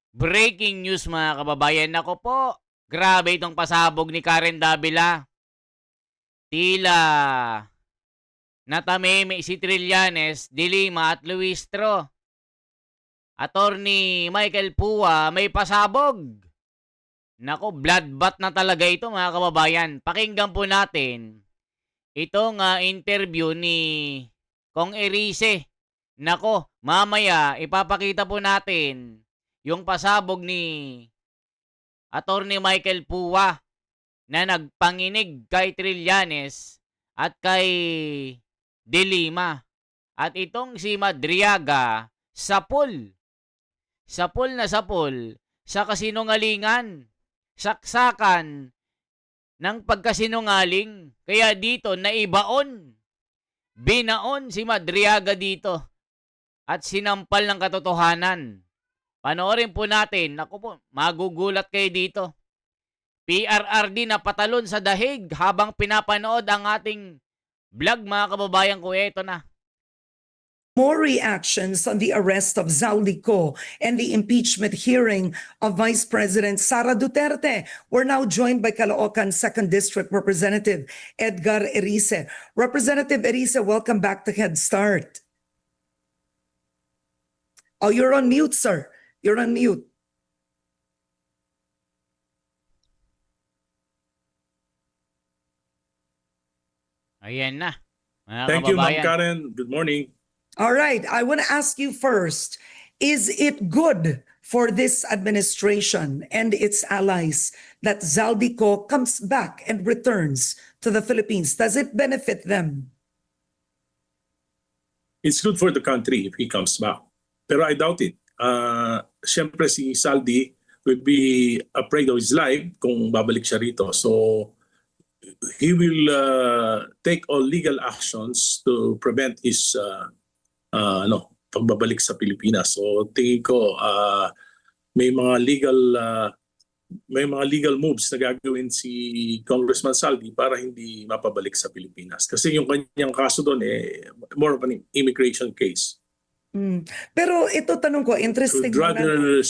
Breaking news mga kababayan. Nako po, grabe itong pasabog ni Karen Davila. Tila natameme si Trillanes, Dilima at Luistro. Attorney Michael Pua may pasabog. Nako, bloodbath na talaga ito mga kababayan. Pakinggan po natin itong interview ni Kong Erice. Nako, mamaya ipapakita po natin yung pasabog ni Attorney Michael Pua na nagpanginig kay Trillanes at kay De Lima. At itong si Madriaga, sapul. Sapul na sapul sa kasinungalingan. Saksakan ng pagkasinungaling. Kaya dito naibaon. Binaon si Madriaga dito at sinampal ng katotohanan. Panoorin po natin. Naku po, magugulat kayo dito. PRRD na patalon sa dahig habang pinapanood ang ating vlog mga kababayan ko. Ito na. More reactions on the arrest of Zaulico and the impeachment hearing of Vice President Sara Duterte. We're now joined by Caloocan 2nd District Representative Edgar Erice. Representative Erice, welcome back to Head Start. Oh, you're on mute, sir. You're on mute. Ayan na. Mga Thank you, Ma'am kababayan. Karen. Good morning. All right, I want to ask you first, is it good for this administration and its allies that Zaldico comes back and returns to the Philippines? Does it benefit them? It's good for the country if he comes back. Pero I doubt it. Siyempre si Saldi will be afraid of his life kung babalik siya rito. So he will take all legal actions to prevent his pagbabalik sa Pilipinas. So tingin ko may mga legal moves na gagawin si Congressman Saldi para hindi mapabalik sa Pilipinas. Kasi yung kanyang kaso doon more of an immigration case. Pero ito tanong ko, interesting Should naman.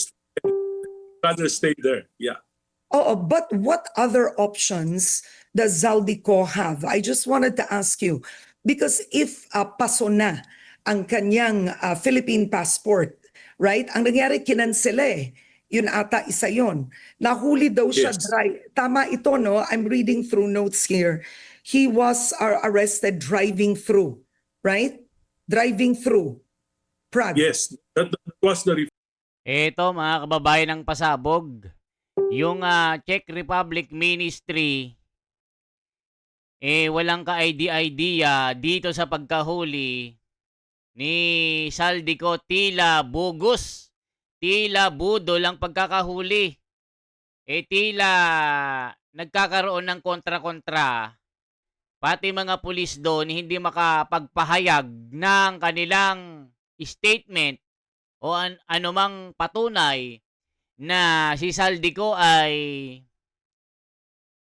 rather stay there. Yeah. Oh, but what other options does Zaldico have? I just wanted to ask you, because if paso na ang kanyang Philippine passport, right? Ang nangyari, kinansela eh. Yun ata isa yun. Nahuli daw siya Yes. Tama ito, no? I'm reading through notes here. He was arrested driving through, right? Driving through Prague. Yes, that was the Ito mga kababayan ng pasabog. Yung Czech Republic Ministry walang ka-idea dito sa pagkahuli ni Saldico. Tila bogus, tila budol ang pagkakahuli. Tila nagkakaroon ng kontra-kontra. Pati mga pulis doon hindi makapagpahayag ng kanilang statement o anumang patunay na si Saldico ay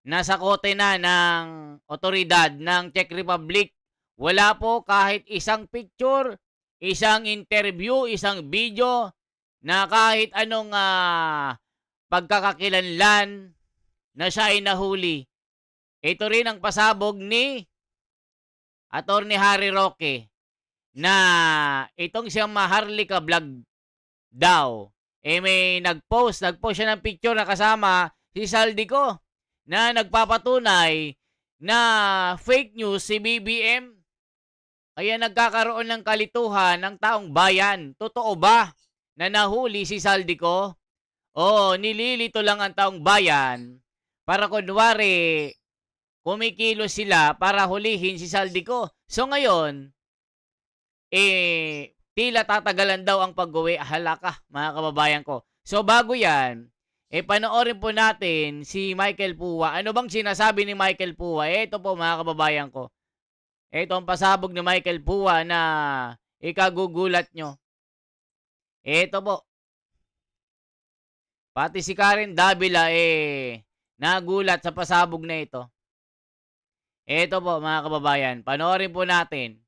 nasa kote na ng otoridad ng Czech Republic. Wala po kahit isang picture, isang interview, isang video na kahit anong pagkakakilanlan na siya ay nahuli. Ito rin ang pasabog ni Attorney Harry Roque na itong siyang Maharlika Vlog daw. May nag-post siya ng picture na kasama si Saldico na nagpapatunay na fake news si BBM. Kaya nagkakaroon ng kalituhan ng taong bayan. Totoo ba na nahuli si Saldico? O nililito lang ang taong bayan para kunwari kumikilos sila para hulihin si Saldico. So ngayon, tila tatagalan daw ang pag-uwi. Hala ka, mga kababayan ko. So bago yan, panoorin po natin si Michael Pua. Ano bang sinasabi ni Michael Pua? Ito po mga kababayan ko. Ito ang pasabog ni Michael Pua na ikagugulat nyo. Ito po. Pati si Karen Davila nagulat sa pasabog na ito. Ito po mga kababayan. Panoorin po natin.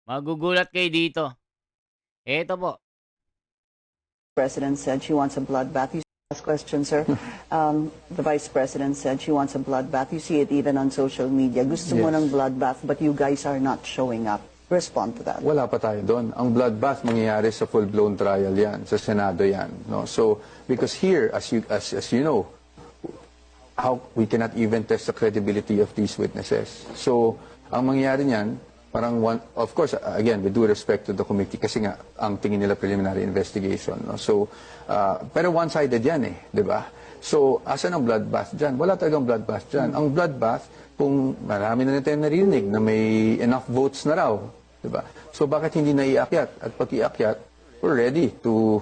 Magugulat kayo dito. Eto po. President said she wants a bloodbath. Last question, sir. The Vice President said she wants a bloodbath. You see it even on social media. Gusto mo Yes. ng bloodbath, but you guys are not showing up. Respond to that. Wala pa tayo doon. Ang bloodbath mangyayari sa full-blown trial yan, sa Senado yan. No? So, because here, as you know, how we cannot even test the credibility of these witnesses. So, ang mangyayari niyan, parang of course, again, with due respect to the committee, kasi nga, ang tingin nila preliminary investigation. No? So, pero one-sided yan eh, di ba? So, asan ang bloodbath dyan? Wala talagang bloodbath dyan. Ang bloodbath, kung marami na natin narinig na may enough votes na raw, di ba? So, bakit hindi na iakyat? At pag iakyat, we're ready to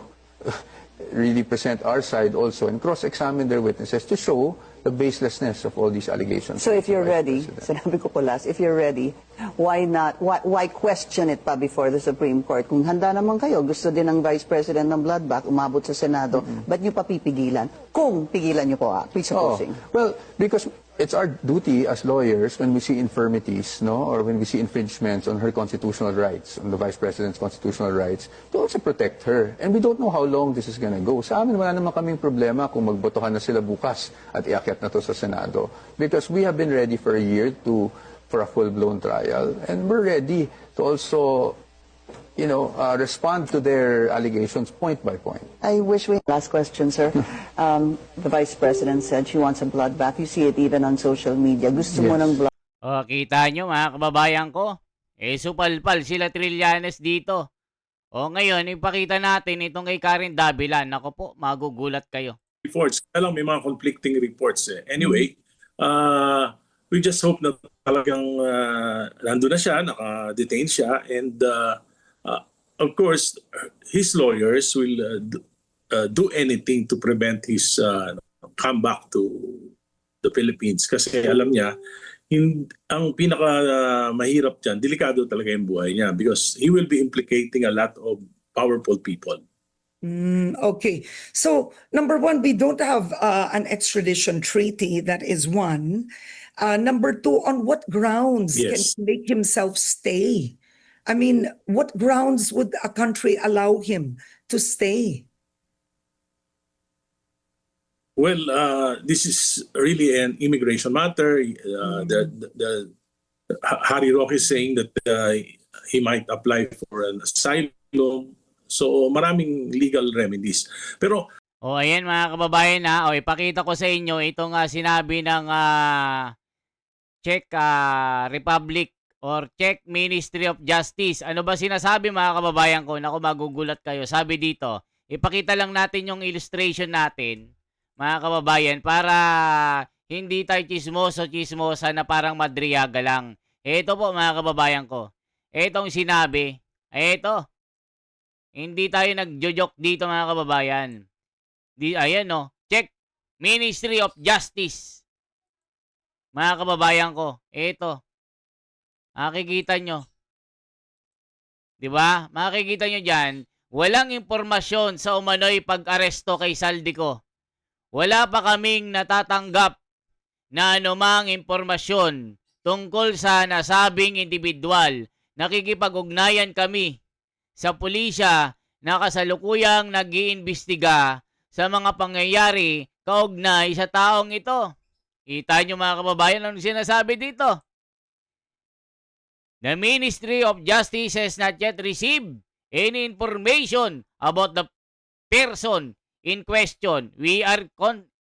really present our side also and cross-examine their witnesses to show the baselessness of all these allegations. So if you're Vice ready, President. sinabi ko po last, if you're ready, why not, why question it pa before the Supreme Court? Kung handa naman kayo, gusto din ng Vice President ng bloodbath, umabot sa Senado, ba't nyo pa pipigilan? Kung pigilan nyo po, presupposing. Well, because it's our duty as lawyers when we see infirmities, no, or when we see infringements on her constitutional rights, on the Vice President's constitutional rights, to also protect her. And we don't know how long this is gonna go. Sa amin, wala naman kaming problema kung magbotohan na sila bukas at iakyat na to sa Senado. Because we have been ready for a year for a full-blown trial. And we're ready to also, respond to their allegations point by point. I wish we... Last question, sir. The Vice President said she wants a bloodbath. You see it even on social media. Gusto mo Yes. ng O, kita nyo mga kababayan ko. Supalpal sila Trillanes dito. O, ngayon, ipakita natin itong kay Karen Davila. Nako po, magugulat kayo. Reports, alam may mga conflicting reports eh. Anyway, we just hope na talagang nandun na siya, naka-detain siya, and of course, his lawyers will do anything to prevent his comeback to the Philippines kasi alam niya, ang pinaka mahirap dyan, delikado talaga yung buhay niya because he will be implicating a lot of powerful people. Okay. So, number one, we don't have an extradition treaty. That is one. Number two, on what grounds can Yes. he make himself stay? I mean, what grounds would a country allow him to stay? Well, this is really an immigration matter. The Harry Roque is saying that he might apply for an asylum. So maraming legal remedies. Pero O, ayan mga kababayan na. O, ipakita ko sa inyo itong sinabi ng Czech Republic or Czech Ministry of Justice. Ano ba sinasabi mga kababayan ko? Naku, magugulat kayo. Sabi dito, ipakita lang natin yung illustration natin, mga kababayan, para hindi tayo chismosa na parang madriyaga lang. Ito po mga kababayan ko. Etong sinabi, eto. Hindi tayo nagjo-joke dito mga kababayan. Ayan no, Czech Ministry of Justice. Mga kababayan ko, eto. Makikita nyo. Diba? Makikita nyo dyan, walang impormasyon sa umano'y pag-aresto kay Saldico. Wala pa kaming natatanggap na anumang impormasyon tungkol sa nasabing individual. Nakikipag-ugnayan kami sa pulisya na kasalukuyang nag-iimbestiga sa mga pangyayari kaugnay sa taong ito. Kita nyo mga kababayan ang sinasabi dito. The Ministry of Justice has not yet received any information about the person in question. We are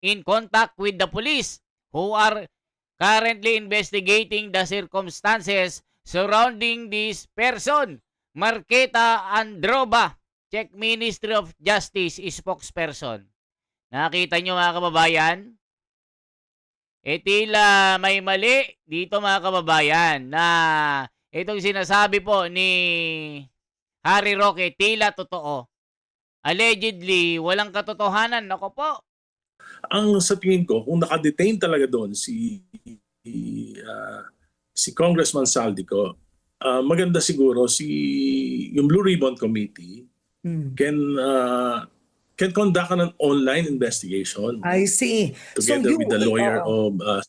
in contact with the police who are currently investigating the circumstances surrounding this person. Marketa Androba, Czech Ministry of Justice spokesperson. Nakita nyo mga kababayan? Tila may mali dito mga kababayan na itong sinasabi po ni Harry Roque tila totoo. Allegedly, walang katotohanan. Nako po. ang sa tingin ko, kung nakadetain talaga doon si Congressman Saldico, maganda siguro yung Blue Ribbon Committee can conduct an online investigation I see. together you- with the lawyer oo. of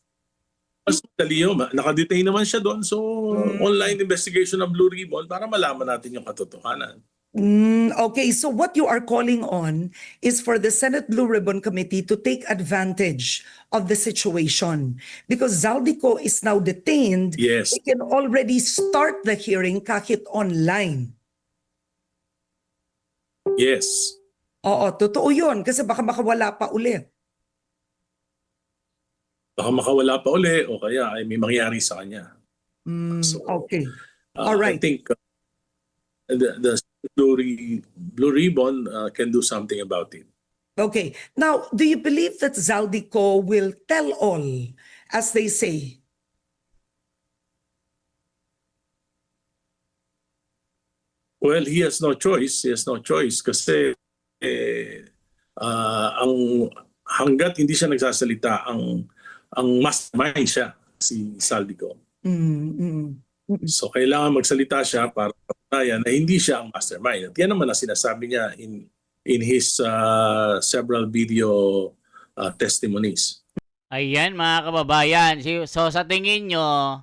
Mas madali yun. Nakadetain naman siya doon. So, online investigation ng Blue Ribbon para malaman natin yung katotohanan. Okay, so what you are calling on is for the Senate Blue Ribbon Committee to take advantage of the situation. Because Zaldico is now detained, Yes. they can already start the hearing kahit online. Yes. Oo, totoo yun. Kasi baka makawala pa ulit. Baka makawala pa uli o kaya ay may mangyari sa kanya. So, Okay. I Alright. think the Blue Ribbon can do something about it. Okay. Now, do you believe that Zaldico will tell all, as they say? Well, he has no choice. He has no choice kasi ang hanggat hindi siya nagsasalita, ang mastermind siya, si Saldico. So kailangan magsalita siya para patunayan na hindi siya ang mastermind. At yan naman ang sinasabi niya in his several video testimonies. Ayan mga kababayan. So sa tingin nyo,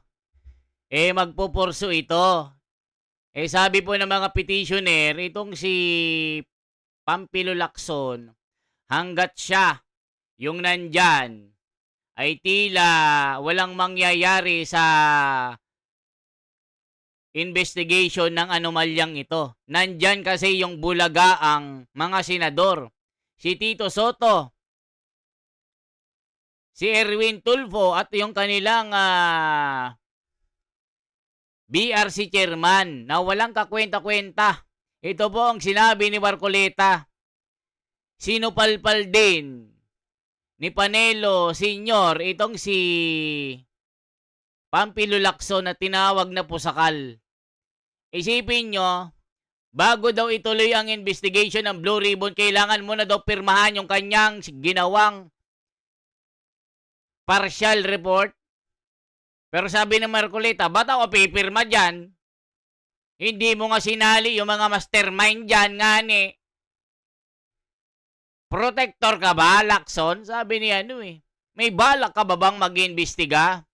magpupurso ito. Sabi po ng mga petitioner, itong si Pampilo Lacson, hanggat siya yung nandyan, ay tila walang mangyayari sa investigation ng anomalyang ito. Nandyan kasi yung bulagaang mga senador. Si Tito Soto, si Erwin Tulfo at yung kanilang BRC chairman na walang kakwenta-kwenta. Ito po ang sinabi ni Marcoleta. Sinupalpal din ni Panelo Senior itong si Pampilo Lacson na tinawag na pusakal. Isipin nyo, bago daw ituloy ang investigation ng Blue Ribbon, kailangan mo na daw pirmahan yung kanyang ginawang partial report. Pero sabi ng Marcoleta, ba't ako pipirma dyan? Hindi mo nga sinali yung mga mastermind dyan, nga ni. Protector ka ba, Lacson? Sabi niya, may balak ka ba bang mag-imbestiga?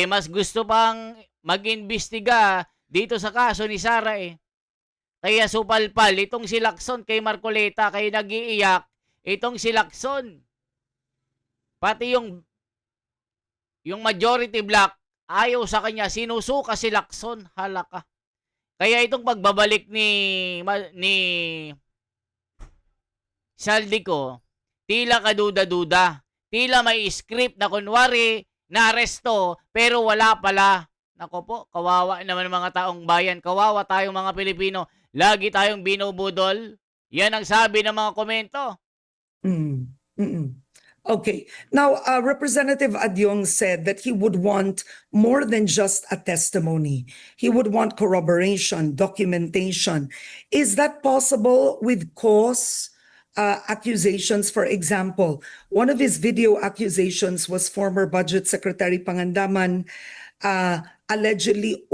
Mas gusto pang mag-imbestiga dito sa kaso ni Sara Kaya supalpal, itong si Lacson kay Marcoleta, kay nag-iiyak, itong si Lacson. Pati yung majority black, ayaw sa kanya, sinusuka si Lacson, halaka. Kaya itong pagbabalik ni Saldico, tila kaduda-duda. Tila may script na kunwari, na-aresto, pero wala pala. Nako po, kawawa naman mga taong bayan, kawawa tayong mga Pilipino. Lagi tayong binubudol. Yan ang sabi ng mga komento. Okay. Now, Representative Adyong said that he would want more than just a testimony. He would want corroboration, documentation. Is that possible with cause accusations? For example, one of his video accusations was former Budget Secretary Pangandaman allegedly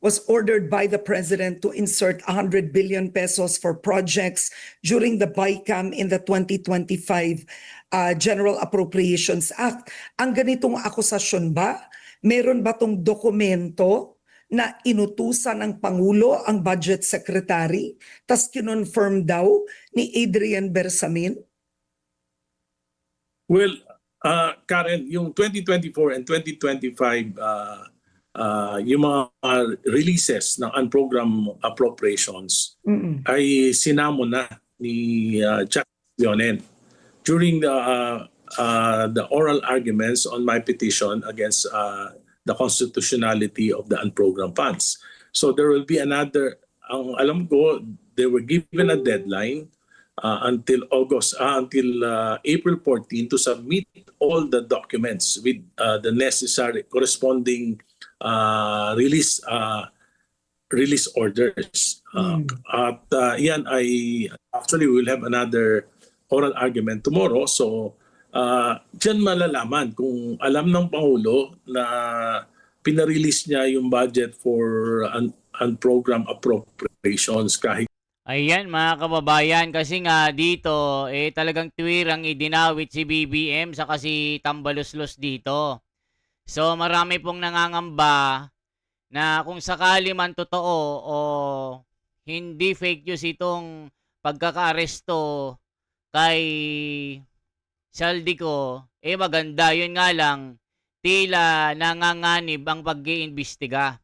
was ordered by the president to insert 100 billion pesos for projects during the BICAM in the 2025 General Appropriations Act. Ang ganitong akusasyon ba? Meron ba tong dokumento na inutusan ng Pangulo ang Budget Secretary tas kinonfirm daw ni Adrian Bersamin? Well, Karen, yung 2024 and 2025 yung mga releases ng unprogrammed appropriations ay sinamo na ni Justice Leonen during the oral arguments on my petition against the constitutionality of the unprogrammed funds. So there will be another, ang alam ko, they were given a deadline until April 14 to submit all the documents with the necessary corresponding release orders. At yan ay actually we'll have another oral argument tomorrow. So diyan malalaman kung alam ng Pangulo na pinarelease niya yung budget for unprogrammed appropriations kahit Ayan mga kababayan, kasi nga dito talagang tuwirang idinawit si BBM sa si Tambaluslos dito. So marami pong nangangamba na kung sakali man totoo o hindi fake news itong pagkakaaresto kay Saldico, maganda. Yun nga lang, tila nanganganib ang pag-iimbestiga.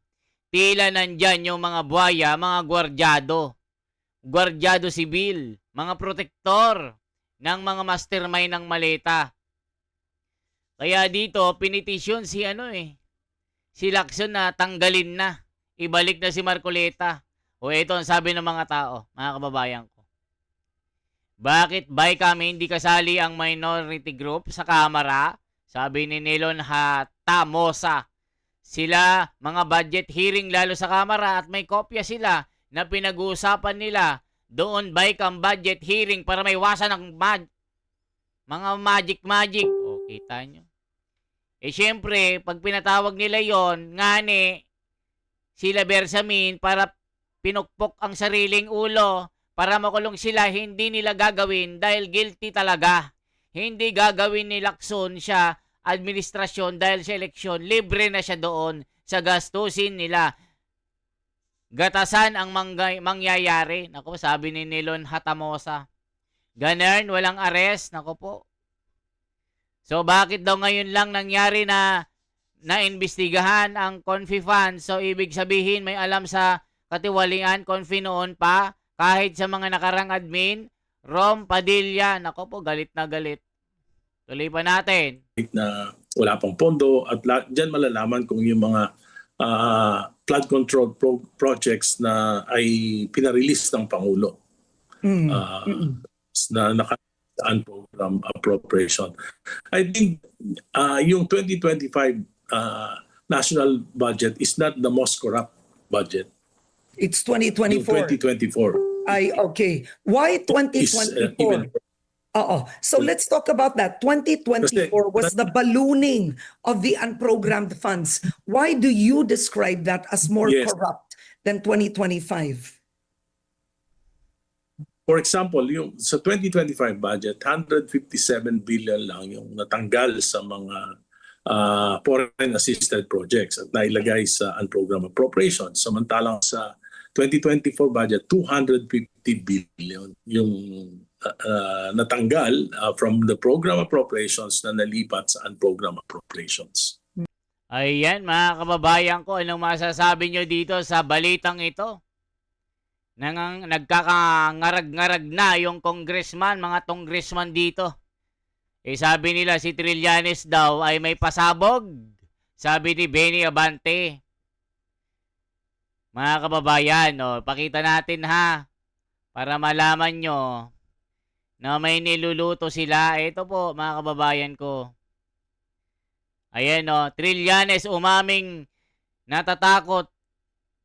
Tila nandyan yung mga buhaya, mga gwardyado sibil, mga protektor ng mga mastermind ng maleta. Kaya dito, pinitisyon si Lacson na tanggalin na. Ibalik na si Marcoleta. O ito ang sabi ng mga tao, mga kababayan ko. Bakit ba kami hindi kasali ang minority group sa Kamara? Sabi ni Nelon Hatamosa. Sila, mga budget hearing lalo sa Kamara at may kopya sila na pinag-uusapan nila. Doon ba ang budget hearing para may iwasan ng mga magic. O, kita nyo. Syempre, pag pinatawag nila yon ngani, sila Bersamin para pinukpok ang sariling ulo, para makulong sila, hindi nila gagawin dahil guilty talaga. Hindi gagawin ni Lacson siya administrasyon dahil sa eleksyon, libre na siya doon sa gastusin nila. Gatasan ang mangyayari. Naku, sabi ni Nelon Hatamosa. Ganern, walang arrest. Naku po. So, bakit daw ngayon lang nangyari na naimbestigahan ang Confi Fund? So, ibig sabihin may alam sa katiwalian, Confi noon pa, kahit sa mga nakarang admin, Rom Padilla. Naku po, galit na galit. Tuloy pa natin. Na wala pang pondo at dyan malalaman kung yung mga flood control projects na ay pinarelease ng Pangulo na nakasaan program appropriation. I think yung 2025 national budget is not the most corrupt budget. It's Yung 2024. 2024 Ay, okay. Why is 2024? even Oo. So let's talk about that. 2024 was the ballooning of the unprogrammed funds. Why do you describe that as more Yes. corrupt than 2025? For example, yung sa 2025 budget, 157 billion lang yung natanggal sa mga foreign assisted projects at nailagay sa unprogrammed appropriations. Samantalang sa 2024 budget, 250 billion yung natanggal from the program appropriations na nalipat sa unprogrammed appropriations. Ayan, mga kababayan ko, anong masasabi nyo dito sa balitang ito? Nagkakangarag-ngarag na yung congressman, mga congressman dito. Sabi nila si Trillanes daw ay may pasabog. Sabi ni Benny Abante. Mga kababayan, pakita natin ha, para malaman nyo na may niluluto sila. Ito po, mga kababayan ko. Ayan Trillanes umaming natatakot.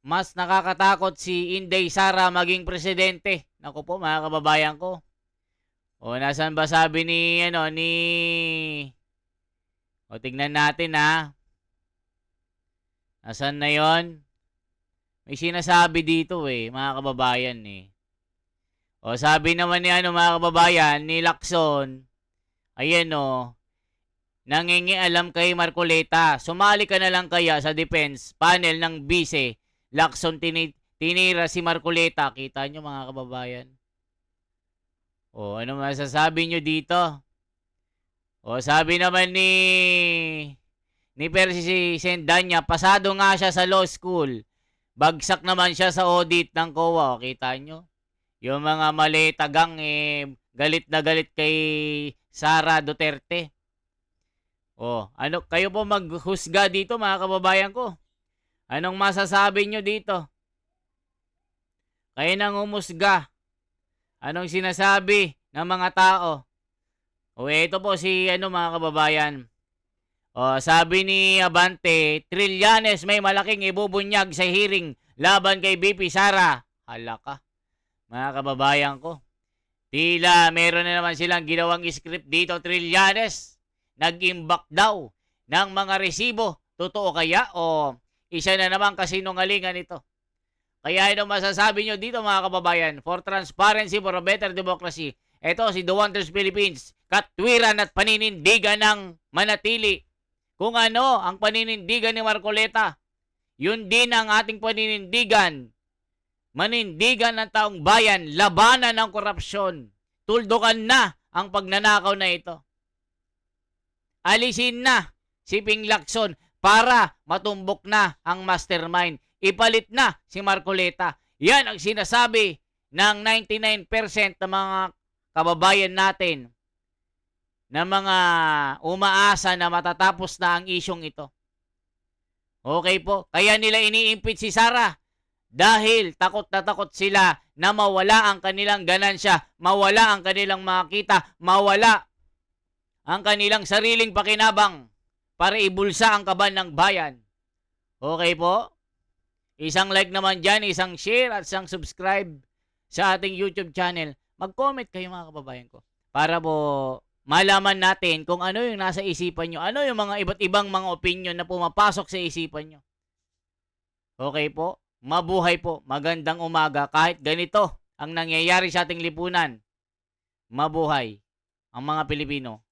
Mas nakakatakot si Inday Sara maging presidente. Naku po, mga kababayan ko. Nasaan ba sabi ni tignan natin ha. Nasaan na yon? May sinasabi dito mga kababayan sabi naman ni mga kababayan ni Lacson, ayan nangingialam kay Marcoleta. Sumali ka na lang kaya sa defense panel ng Vice. Lacson tinira si Marcoleta. Kita nyo mga kababayan. Ano masasabi nyo dito? Sabi naman ni Percy Sendanya, pasado nga siya sa law school. Bagsak naman siya sa audit ng COA. Kita nyo? Yung mga maletagang galit na galit kay Sara Duterte. Kayo po maghusga dito mga kababayan ko. Anong masasabi nyo dito? Kayo nang humusga. Anong sinasabi ng mga tao? Ito po si mga kababayan. Sabi ni Abante, Trillanes may malaking ibubunyag sa hearing laban kay BP Sara. Hala ka, mga kababayan ko. Tila meron na naman silang ginawang script dito, Trillanes. Nag-imbak daw ng mga resibo. Totoo kaya o isa na naman kasinungalingan ito? Kaya ito masasabi nyo dito mga kababayan, for transparency, for a better democracy. Ito si The Wonders Philippines, katwiran at paninindigan ng manatili. Kung ano ang paninindigan ni Marcoleta, yun din ang ating paninindigan. Manindigan ng taong bayan, labanan ng korupsyon. Tuldukan na ang pagnanakaw na ito. Alisin na si Ping Lacson para matumbok na ang mastermind. Ipalit na si Marcoleta. Yan ang sinasabi ng 99% ng mga kababayan natin na mga umaasa na matatapos na ang isyong ito. Okay po. Kaya nila ini-impeach si Sara dahil takot na takot sila na mawala ang kanilang ganansya, mawala ang kanilang makita, mawala ang kanilang sariling pakinabang para ibulsa ang kaban ng bayan. Okay po? Isang like naman dyan, isang share at isang subscribe sa ating YouTube channel. Mag-comment kayo mga kababayan ko para po malaman natin kung ano yung nasa isipan nyo, ano yung mga iba't ibang mga opinion na pumapasok sa isipan nyo. Okay po? Mabuhay po. Magandang umaga. Kahit ganito ang nangyayari sa ating lipunan, mabuhay ang mga Pilipino.